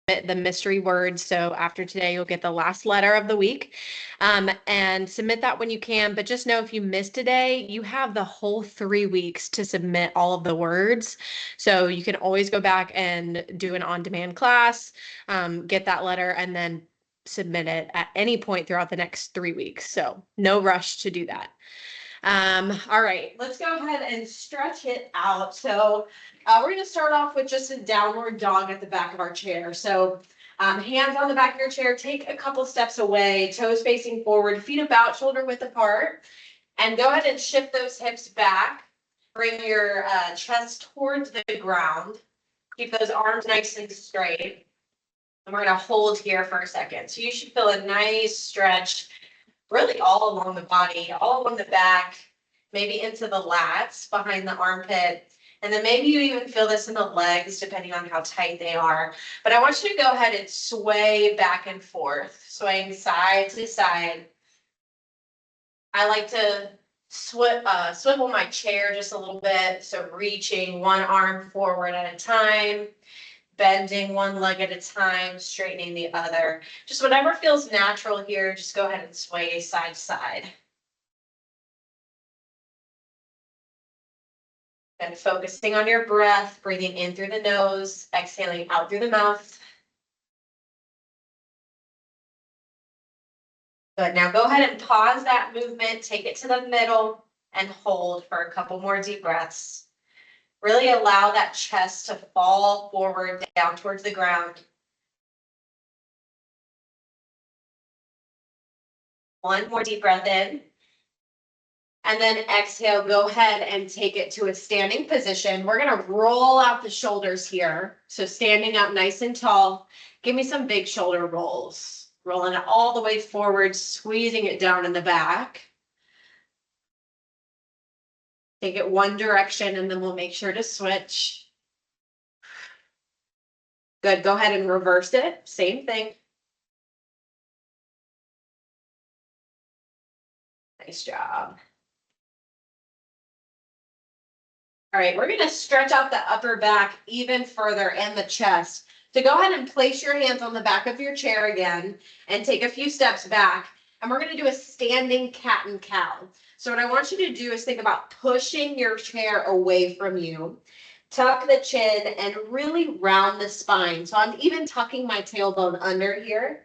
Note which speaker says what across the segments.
Speaker 1: the mystery words. So after today, you'll get the last letter of the week, and submit that when you can. But just know if you miss today, you have the whole 3 weeks to submit all of the words. So you can always go back and do an on-demand class, get that letter, and then submit it at any point throughout the next 3 weeks. So no rush to do that. All right, let's go ahead and stretch it out. So we're going to start off with just a downward dog at the back of our chair. So hands on the back of your chair, take a couple steps away, toes facing forward, feet about shoulder width apart, and go ahead and shift those hips back. Bring your chest towards the ground. Keep those arms nice and straight. And we're going to hold here for a second. So you should feel a nice stretch really all along the body, all along the back, maybe into the lats behind the armpit. And then maybe you even feel this in the legs, depending on how tight they are. But I want you to go ahead and sway back and forth, swaying side to side. I like to swivel my chair just a little bit. So reaching one arm forward at a time, bending one leg at a time, straightening the other. Just whatever feels natural here, just go ahead and sway side to side. And focusing on your breath, breathing in through the nose, exhaling out through the mouth. Good, now go ahead and pause that movement, take it to the middle and hold for a couple more deep breaths. Really allow that chest to fall forward down towards the ground. One more deep breath in. And then exhale, go ahead and take it to a standing position. We're gonna roll out the shoulders here. So standing up nice and tall. Give me some big shoulder rolls. Rolling it all the way forward, squeezing it down in the back. Take it one direction and then we'll make sure to switch. Good, go ahead and reverse it, same thing. Nice job. All right, we're gonna stretch out the upper back even further and the chest. So go ahead and place your hands on the back of your chair again and take a few steps back. And we're gonna do a standing cat and cow. So what I want you to do is think about pushing your chair away from you. Tuck the chin and really round the spine. So I'm even tucking my tailbone under here.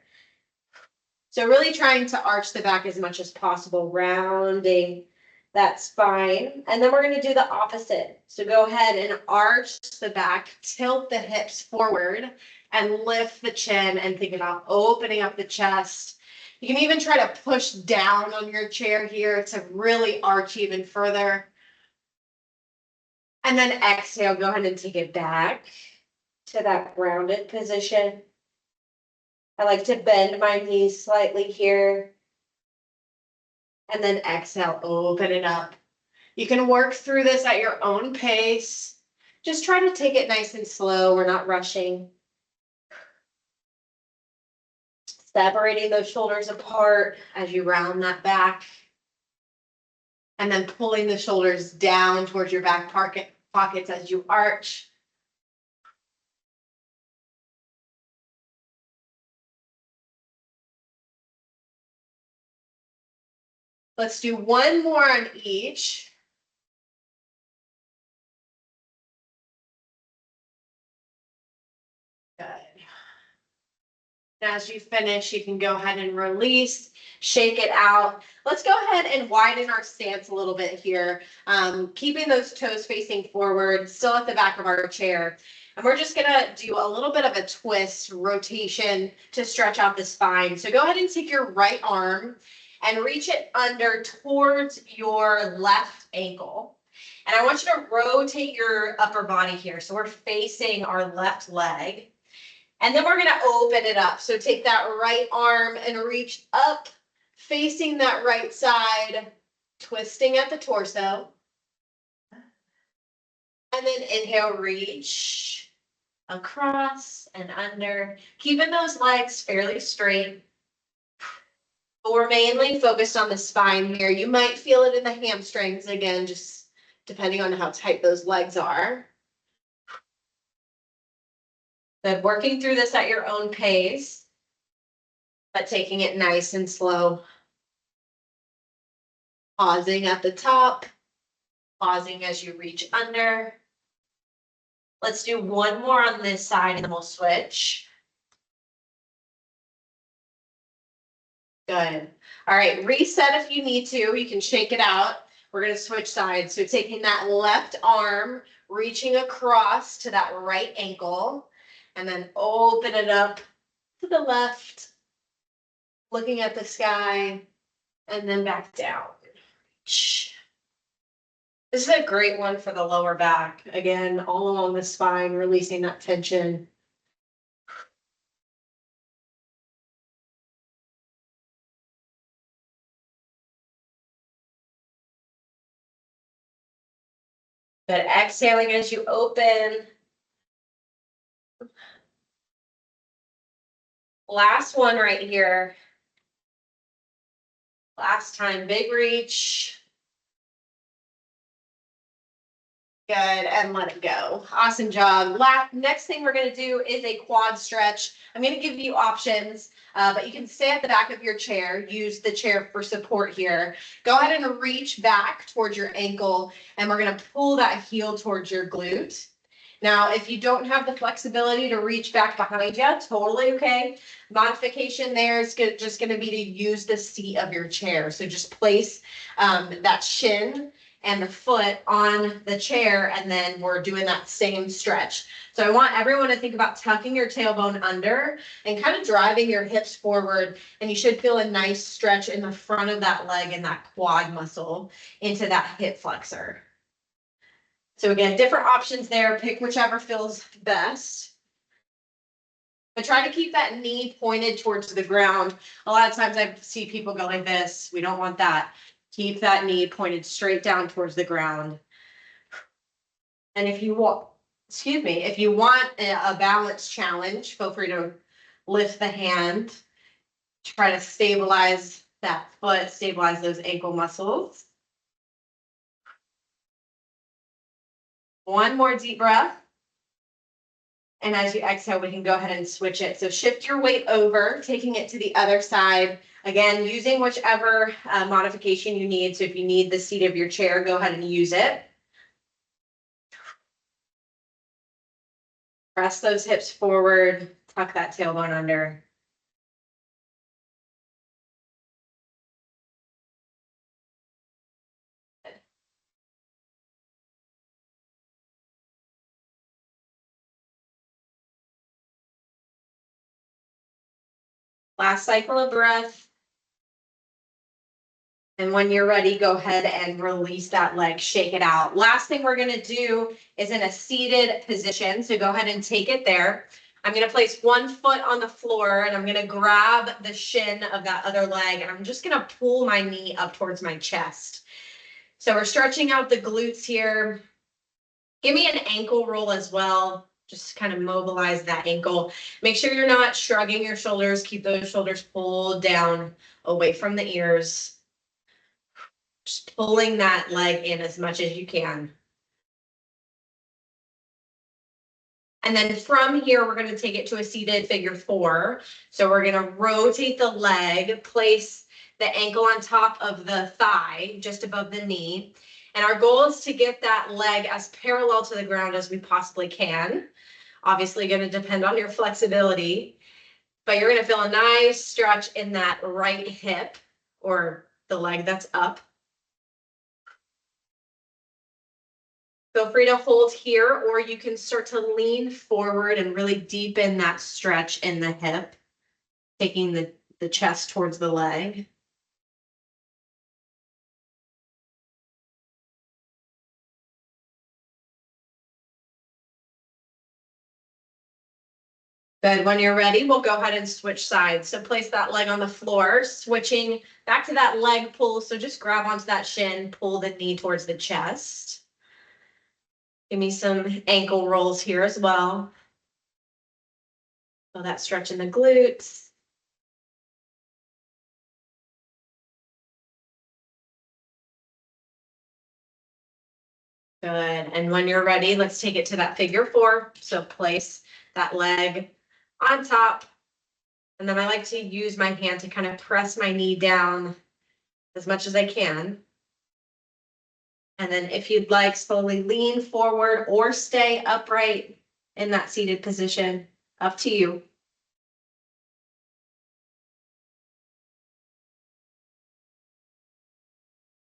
Speaker 1: So really trying to arch the back as much as possible, rounding that spine. And then we're going to do the opposite. So go ahead and arch the back, tilt the hips forward and lift the chin and think about opening up the chest. You can even try to push down on your chair here to really arch even further. And then exhale, go ahead and take it back to that grounded position. I like to bend my knees slightly here. And then exhale, open it up. You can work through this at your own pace. Just try to take it nice and slow. We're not rushing. Separating those shoulders apart as you round that back. And then pulling the shoulders down towards your back pockets as you arch. Let's do one more on each. Good. And as you finish, you can go ahead and release, shake it out. Let's go ahead and widen our stance a little bit here, keeping those toes facing forward, still at the back of our chair. And we're just gonna do a little bit of a twist rotation to stretch out the spine. So go ahead and take your right arm and reach it under towards your left ankle. And I want you to rotate your upper body here. So we're facing our left leg. And then we're going to open it up. So take that right arm and reach up, facing that right side, twisting at the torso. And then inhale, reach across and under, keeping those legs fairly straight. But we're mainly focused on the spine here. You might feel it in the hamstrings again, just depending on how tight those legs are. Good. Working through this at your own pace, but taking it nice and slow. Pausing at the top, pausing as you reach under. Let's do one more on this side and then we'll switch. Good. All right, reset if you need to. You can shake it out. We're going to switch sides. So taking that left arm, reaching across to that right ankle, and then open it up to the left, looking at the sky, and then back down. This is a great one for the lower back. Again, all along the spine, releasing that tension. Good. Exhaling as you open. Last one right here. Last time, big reach. Good, and let it go. Awesome job. Next thing we're going to do is a quad stretch. I'm going to give you options, but you can stay at the back of your chair. Use the chair for support here. Go ahead and reach back towards your ankle, and we're going to pull that heel towards your glute. Now, if you don't have the flexibility to reach back behind you, totally okay. Modification there is just going to be to use the seat of your chair. So just place that shin and the foot on the chair, and then we're doing that same stretch. So I want everyone to think about tucking your tailbone under and kind of driving your hips forward, and you should feel a nice stretch in the front of that leg and that quad muscle into that hip flexor. So again, different options there. Pick whichever feels best. But try to keep that knee pointed towards the ground. A lot of times I see people go like this. We don't want that. Keep that knee pointed straight down towards the ground. And if you want, if you want a balance challenge, feel free to lift the hand. Try to stabilize that foot, stabilize those ankle muscles. One more deep breath. And as you exhale, we can go ahead and switch it. So shift your weight over, taking it to the other side. Again, using whichever modification you need. So if you need the seat of your chair, go ahead and use it. Press those hips forward, tuck that tailbone under. Last cycle of breath. And when you're ready, go ahead and release that leg, shake it out. Last thing we're going to do is in a seated position. So go ahead and take it there. I'm going to place one foot on the floor and I'm going to grab the shin of that other leg and I'm just going to pull my knee up towards my chest. So we're stretching out the glutes here. Give me an ankle roll as well. Just kind of mobilize that ankle. Make sure you're not shrugging your shoulders. Keep those shoulders pulled down away from the ears. Just pulling that leg in as much as you can. And then from here, we're going to take it to a seated figure 4. So we're going to rotate the leg, place the ankle on top of the thigh, just above the knee. And our goal is to get that leg as parallel to the ground as we possibly can. Obviously going to depend on your flexibility, but you're going to feel a nice stretch in that right hip or the leg that's up. Feel free to hold here, or you can start to lean forward and really deepen that stretch in the hip, taking the chest towards the leg. Good. When you're ready, we'll go ahead and switch sides. So place that leg on the floor, switching back to that leg pull. So just grab onto that shin, pull the knee towards the chest. Give me some ankle rolls here as well. Feel that stretch in the glutes. Good. And when you're ready, let's take it to that figure 4. So place that leg on top. And then I like to use my hand to kind of press my knee down as much as I can. And then if you'd like, slowly lean forward or stay upright in that seated position, up to you.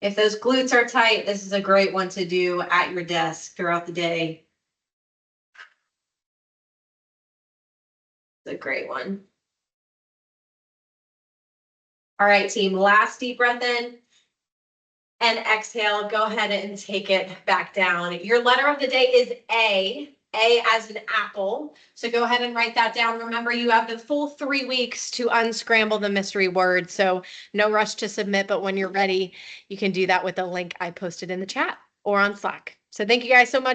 Speaker 1: If those glutes are tight, this is a great one to do at your desk throughout the day. It's a great one. All right, team, last deep breath in and exhale. Go ahead and take it back down. Your letter of the day is A. A as an apple. So go ahead and write that down. Remember, you have the full 3 weeks to unscramble the mystery word. So no rush to submit, but when you're ready, you can do that with the link I posted in the chat or on Slack. So thank you guys so much.